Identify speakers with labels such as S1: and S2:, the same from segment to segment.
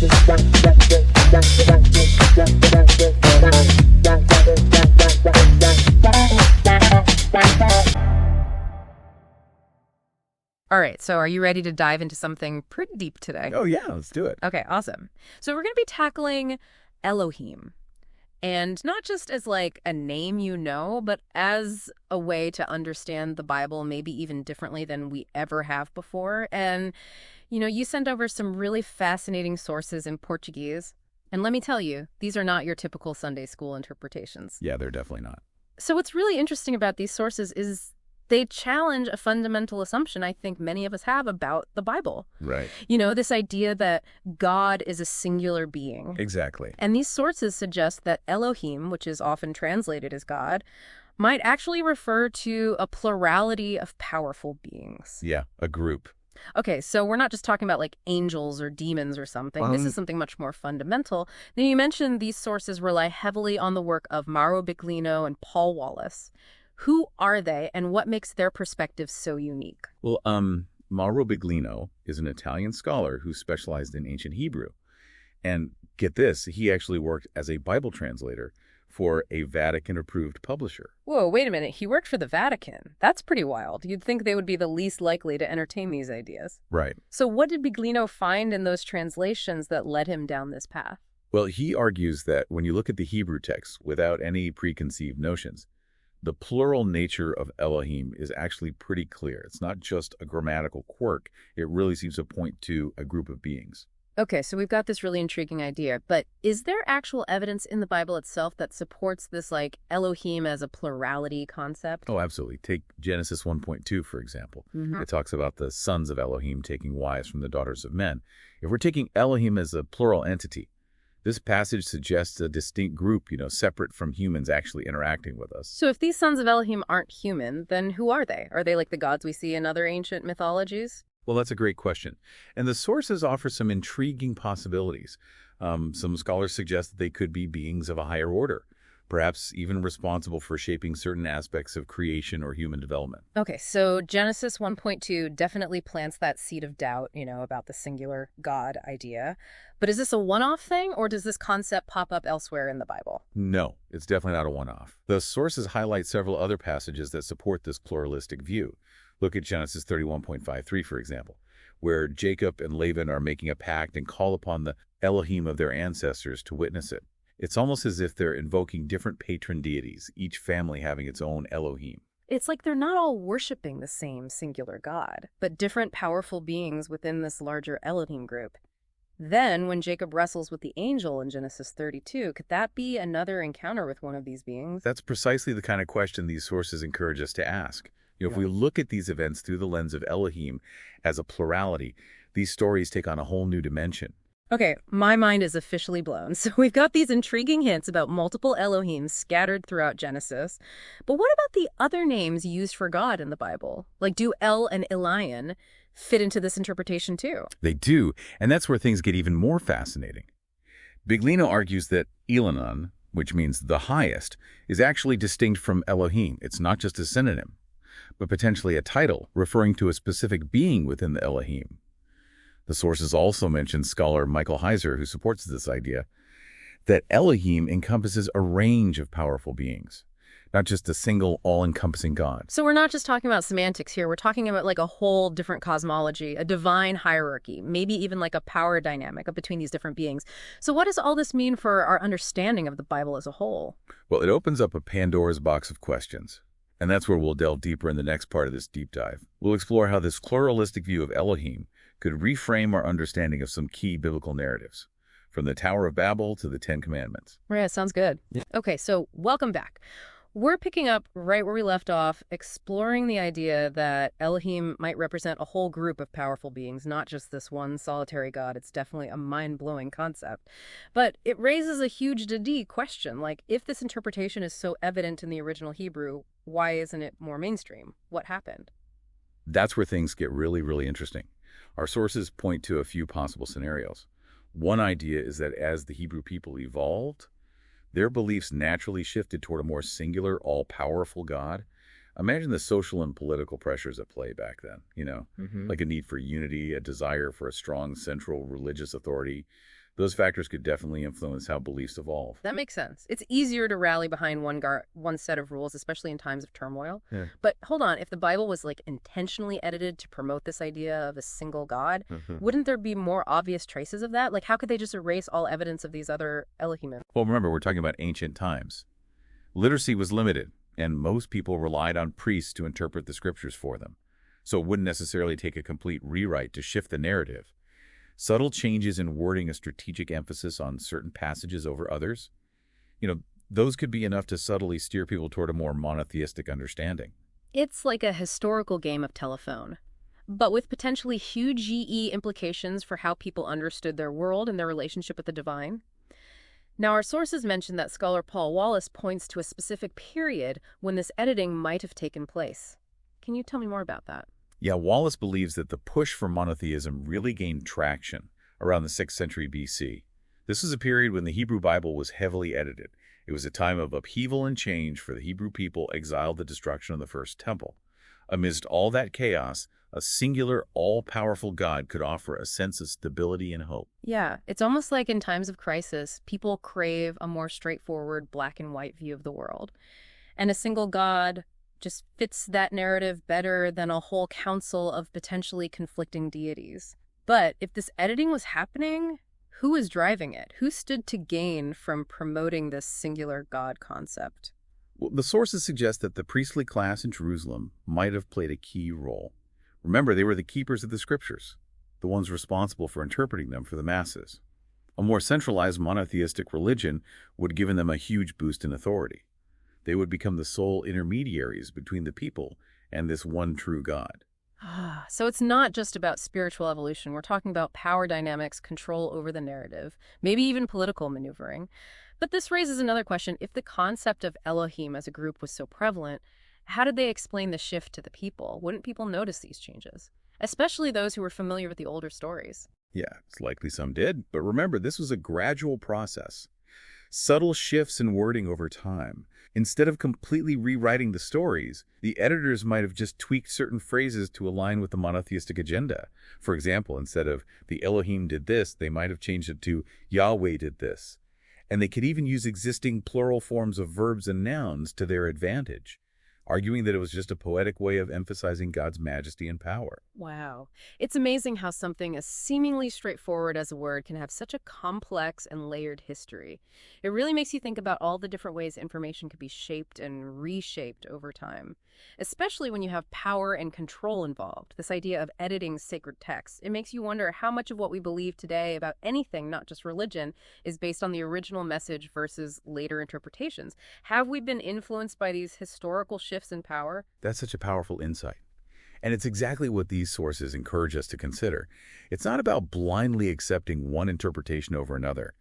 S1: All right, so are you ready to dive into something pretty deep today?
S2: Oh, yeah, let's do it.
S1: Okay, awesome. So we're going to be tackling Elohim. And not just as like a name you know, but as a way to understand the Bible maybe even differently than we ever have before. And, you sent over some really fascinating sources in Portuguese. And let me tell you, these are not your typical Sunday school interpretations.
S2: Yeah, they're definitely not.
S1: So what's really interesting about these sources is they challenge a fundamental assumption I think many of us have about the Bible.
S2: Right.
S1: This idea that God is a singular being.
S2: Exactly.
S1: And these sources suggest that Elohim, which is often translated as God, might actually refer to a plurality of powerful beings.
S2: Yeah, a group.
S1: Okay, so we're not just talking about like angels or demons or something. This is something much more fundamental. Now, you mentioned these sources rely heavily on the work of Mauro Biglino and Paul Wallis. Who are they, and what makes their perspective so unique?
S2: Well, Mauro Biglino is an Italian scholar who specialized in ancient Hebrew. And get this, he actually worked as a Bible translator for a Vatican-approved publisher.
S1: Whoa, wait a minute. He worked for the Vatican. That's pretty wild. You'd think they would be the least likely to entertain these ideas.
S2: Right.
S1: So what did Biglino find in those translations that led him down this path?
S2: Well, he argues that when you look at the Hebrew text without any preconceived notions, the plural nature of Elohim is actually pretty clear. It's not just a grammatical quirk. It really seems to point to a group of beings.
S1: Okay, so we've got this really intriguing idea, but is there actual evidence in the Bible itself that supports this, like, Elohim as a plurality concept?
S2: Oh, absolutely. Take Genesis 1.2, for example. It talks about the sons of Elohim taking wives from the daughters of men. If we're taking Elohim as a plural entity, this passage suggests a distinct group, separate from humans actually interacting with us.
S1: So if these sons of Elohim aren't human, then who are they? Are they like the gods we see in other ancient mythologies?
S2: Well, that's a great question. And the sources offer some intriguing possibilities. Some scholars suggest that they could be beings of a higher order, perhaps even responsible for shaping certain aspects of creation or human development.
S1: Okay, so Genesis 1.2 definitely plants that seed of doubt, about the singular God idea. But is this a one-off thing, or does this concept pop up elsewhere in the Bible?
S2: No, it's definitely not a one-off. The sources highlight several other passages that support this pluralistic view. Look at Genesis 31.53, for example, where Jacob and Laban are making a pact and call upon the Elohim of their ancestors to witness it. It's almost as if they're invoking different patron deities, each family having its own Elohim.
S1: It's like they're not all worshiping the same singular God, but different powerful beings within this larger Elohim group. Then, when Jacob wrestles with the angel in Genesis 32, could that be another encounter with one of these beings?
S2: That's precisely the kind of question these sources encourage us to ask. If we look at these events through the lens of Elohim as a plurality, these stories take on a whole new dimension.
S1: Okay, my mind is officially blown. So we've got these intriguing hints about multiple Elohims scattered throughout Genesis. But what about the other names used for God in the Bible? Like, do El and Elion fit into this interpretation too?
S2: They do, and that's where things get even more fascinating. Biglino argues that Elonon, which means the highest, is actually distinct from Elohim. It's not just a synonym, but potentially a title referring to a specific being within the Elohim. The sources also mention scholar Michael Heiser, who supports this idea, that Elohim encompasses a range of powerful beings, not just a single all-encompassing God.
S1: So we're not just talking about semantics here. We're talking about like a whole different cosmology, a divine hierarchy, maybe even like a power dynamic between these different beings. So what does all this mean for our understanding of the Bible as a whole?
S2: Well, it opens up a Pandora's box of questions. And that's where we'll delve deeper in the next part of this deep dive. We'll explore how this pluralistic view of Elohim could reframe our understanding of some key biblical narratives, from the Tower of Babel to the Ten Commandments.
S1: Yeah, sounds good. Yeah. Okay, so welcome back. We're picking up right where we left off, exploring the idea that Elohim might represent a whole group of powerful beings, not just this one solitary God. It's definitely a mind-blowing concept. But it raises a huge question, like, if this interpretation is so evident in the original Hebrew, why isn't it more mainstream? What happened?
S2: That's where things get really, really interesting. Our sources point to a few possible scenarios. One idea is that as the Hebrew people evolved, their beliefs naturally shifted toward a more singular, all-powerful God. Imagine the social and political pressures at play back then, like a need for unity, a desire for a strong central religious authority, Those factors could definitely influence how beliefs evolve.
S1: That makes sense. It's easier to rally behind one set of rules, especially in times of turmoil.
S2: Yeah.
S1: But hold on, if the Bible was like intentionally edited to promote this idea of a single God, wouldn't there be more obvious traces of that? Like, how could they just erase all evidence of these other Elohim?
S2: Well, remember, we're talking about ancient times. Literacy was limited, and most people relied on priests to interpret the scriptures for them. So it wouldn't necessarily take a complete rewrite to shift the narrative. Subtle changes in wording, a strategic emphasis on certain passages over others, those could be enough to subtly steer people toward a more monotheistic understanding.
S1: It's like a historical game of telephone, but with potentially huge GE implications for how people understood their world and their relationship with the divine. Now, our sources mention that scholar Paul Wallis points to a specific period when this editing might have taken place. Can you tell me more about that?
S2: Yeah, Wallis believes that the push for monotheism really gained traction around the 6th century BC. This was a period when the Hebrew Bible was heavily edited. It was a time of upheaval and change for the Hebrew people exiled the destruction of the First Temple. Amidst all that chaos, a singular, all-powerful God could offer a sense of stability and hope.
S1: Yeah, it's almost like in times of crisis, people crave a more straightforward black and white view of the world. And a single God just fits that narrative better than a whole council of potentially conflicting deities. But if this editing was happening, who was driving it? Who stood to gain from promoting this singular God concept?
S2: Well, the sources suggest that the priestly class in Jerusalem might have played a key role. Remember, they were the keepers of the scriptures, the ones responsible for interpreting them for the masses. A more centralized monotheistic religion would have given them a huge boost in authority. They would become the sole intermediaries between the people and this one true God.
S1: So it's not just about spiritual evolution. We're talking about power dynamics, control over the narrative, maybe even political maneuvering. But this raises another question. If the concept of Elohim as a group was so prevalent, how did they explain the shift to the people? Wouldn't people notice these changes? Especially those who were familiar with the older stories.
S2: Yeah, it's likely some did, but remember, this was a gradual process. Subtle shifts in wording over time. Instead of completely rewriting the stories, the editors might have just tweaked certain phrases to align with the monotheistic agenda. For example, instead of the Elohim did this, they might have changed it to Yahweh did this. And they could even use existing plural forms of verbs and nouns to their advantage, arguing that it was just a poetic way of emphasizing God's majesty and power.
S1: Wow. It's amazing how something as seemingly straightforward as a word can have such a complex and layered history. It really makes you think about all the different ways information could be shaped and reshaped over time, especially when you have power and control involved. This idea of editing sacred texts, it makes you wonder how much of what we believe today about anything, not just religion, is based on the original message versus later interpretations. Have we been influenced by these historical shifts in power?
S2: That's such a powerful insight. And it's exactly what these sources encourage us to consider. It's not about blindly accepting one interpretation over another,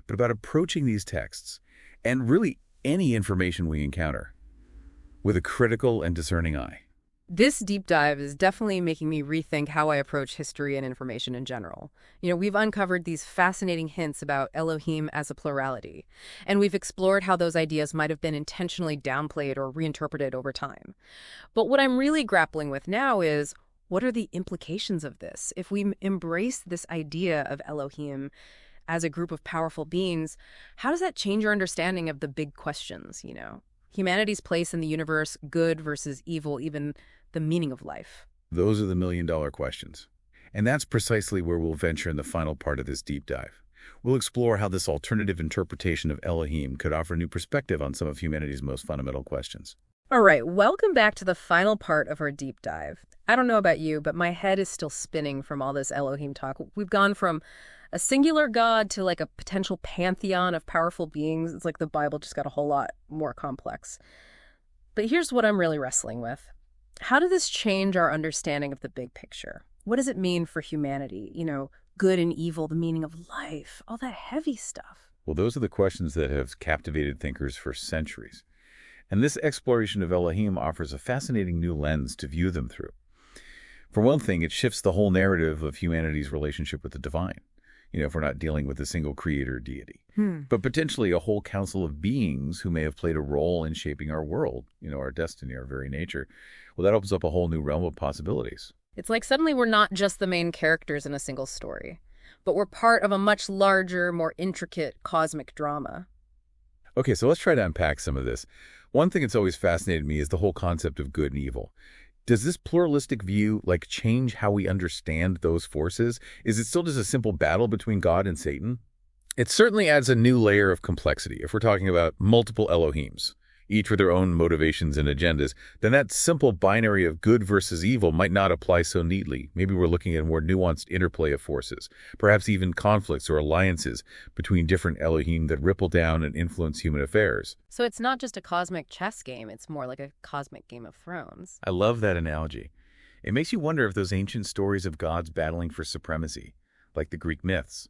S2: but about approaching these texts, and really any information we encounter, with a critical and discerning eye.
S1: This deep dive is definitely making me rethink how I approach history and information in general. We've uncovered these fascinating hints about Elohim as a plurality, and we've explored how those ideas might have been intentionally downplayed or reinterpreted over time. But what I'm really grappling with now is, what are the implications of this? If we embrace this idea of Elohim as a group of powerful beings, how does that change your understanding of the big questions, Humanity's place in the universe, good versus evil, even the meaning of life?
S2: Those are the million-dollar questions. And that's precisely where we'll venture in the final part of this deep dive. We'll explore how this alternative interpretation of Elohim could offer a new perspective on some of humanity's most fundamental questions.
S1: All right, welcome back to the final part of our deep dive. I don't know about you, but my head is still spinning from all this Elohim talk. We've gone from a singular God to like a potential pantheon of powerful beings. It's like the Bible just got a whole lot more complex. But here's what I'm really wrestling with. How did this change our understanding of the big picture? What does it mean for humanity? Good and evil, the meaning of life, all that heavy stuff.
S2: Well, those are the questions that have captivated thinkers for centuries. And this exploration of Elohim offers a fascinating new lens to view them through. For one thing, it shifts the whole narrative of humanity's relationship with the divine. If we're not dealing with a single creator deity, but potentially a whole council of beings who may have played a role in shaping our world, our destiny, our very nature. Well, that opens up a whole new realm of possibilities.
S1: It's like suddenly we're not just the main characters in a single story. but we're part of a much larger, more intricate cosmic drama.
S2: Okay, so let's try to unpack some of this. One thing that's always fascinated me is the whole concept of good and evil. Does this pluralistic view, change how we understand those forces? Is it still just a simple battle between God and Satan? It certainly adds a new layer of complexity. If we're talking about multiple Elohims, each with their own motivations and agendas, then that simple binary of good versus evil might not apply so neatly. Maybe we're looking at a more nuanced interplay of forces, perhaps even conflicts or alliances between different Elohim that ripple down and influence human affairs.
S1: So it's not just a cosmic chess game, it's more like a cosmic Game of Thrones.
S2: I love that analogy. It makes you wonder if those ancient stories of gods battling for supremacy, like the Greek myths,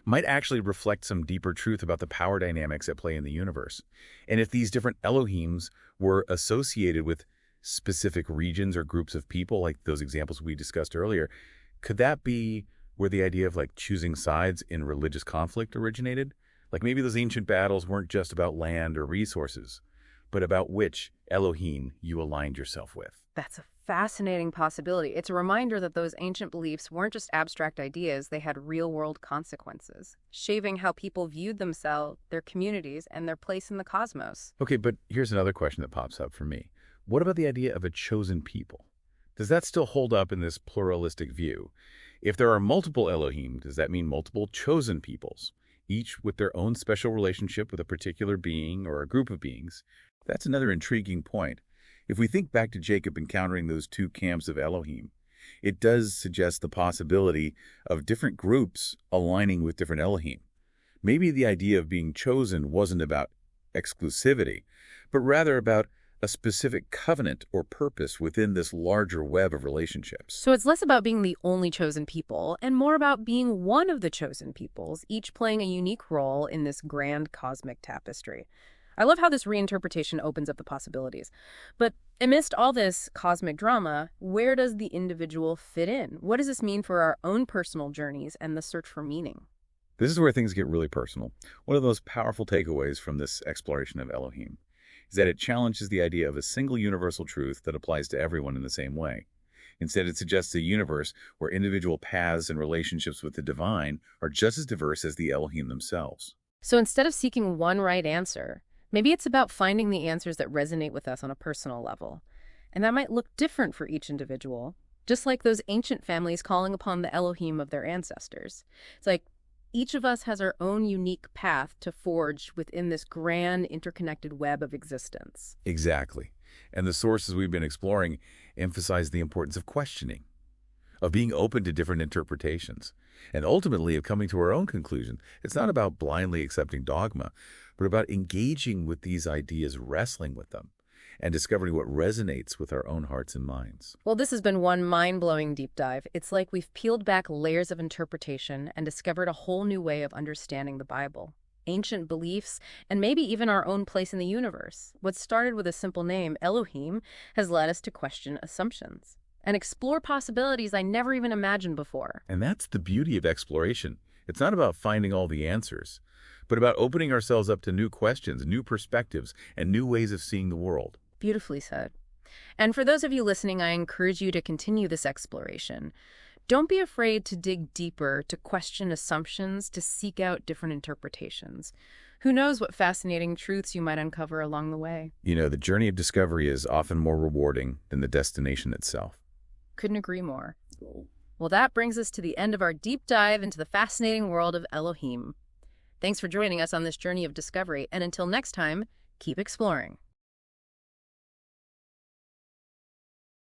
S2: might actually reflect some deeper truth about the power dynamics at play in the universe. And if these different Elohims were associated with specific regions or groups of people, like those examples we discussed earlier, could that be where the idea of choosing sides in religious conflict originated? Maybe those ancient battles weren't just about land or resources, but about which Elohim you aligned yourself with.
S1: That's a fascinating possibility. It's a reminder that those ancient beliefs weren't just abstract ideas, they had real-world consequences, shaping how people viewed themselves, their communities, and their place in the cosmos.
S2: Okay, but here's another question that pops up for me. What about the idea of a chosen people? Does that still hold up in this pluralistic view? If there are multiple Elohim, does that mean multiple chosen peoples, each with their own special relationship with a particular being or a group of beings? That's another intriguing point. If we think back to Jacob encountering those two camps of Elohim, it does suggest the possibility of different groups aligning with different Elohim. Maybe the idea of being chosen wasn't about exclusivity, but rather about a specific covenant or purpose within this larger web of relationships.
S1: So it's less about being the only chosen people and more about being one of the chosen peoples, each playing a unique role in this grand cosmic tapestry. I love how this reinterpretation opens up the possibilities. But amidst all this cosmic drama, where does the individual fit in? What does this mean for our own personal journeys and the search for meaning?
S2: This is where things get really personal. One of those powerful takeaways from this exploration of Elohim is that it challenges the idea of a single universal truth that applies to everyone in the same way. Instead, it suggests a universe where individual paths and relationships with the divine are just as diverse as the Elohim themselves.
S1: So instead of seeking one right answer, maybe it's about finding the answers that resonate with us on a personal level. And that might look different for each individual, just like those ancient families calling upon the Elohim of their ancestors. It's like each of us has our own unique path to forge within this grand interconnected web of existence.
S2: Exactly. And the sources we've been exploring emphasize the importance of questioning, of being open to different interpretations, and ultimately of coming to our own conclusion. It's not about blindly accepting dogma, but about engaging with these ideas, wrestling with them, and discovering what resonates with our own hearts and minds.
S1: Well, this has been one mind-blowing deep dive. It's like we've peeled back layers of interpretation and discovered a whole new way of understanding the Bible, ancient beliefs, and maybe even our own place in the universe. What started with a simple name, Elohim, has led us to question assumptions and explore possibilities I never even imagined before.
S2: And that's the beauty of exploration. It's not about finding all the answers, but about opening ourselves up to new questions, new perspectives, and new ways of seeing the world.
S1: Beautifully said. And for those of you listening, I encourage you to continue this exploration. Don't be afraid to dig deeper, to question assumptions, to seek out different interpretations. Who knows what fascinating truths you might uncover along the way.
S2: You know, the journey of discovery is often more rewarding than the destination itself.
S1: Couldn't agree more. Well, that brings us to the end of our deep dive into the fascinating world of Elohim. Thanks for joining us on this journey of discovery, and until next time, keep exploring.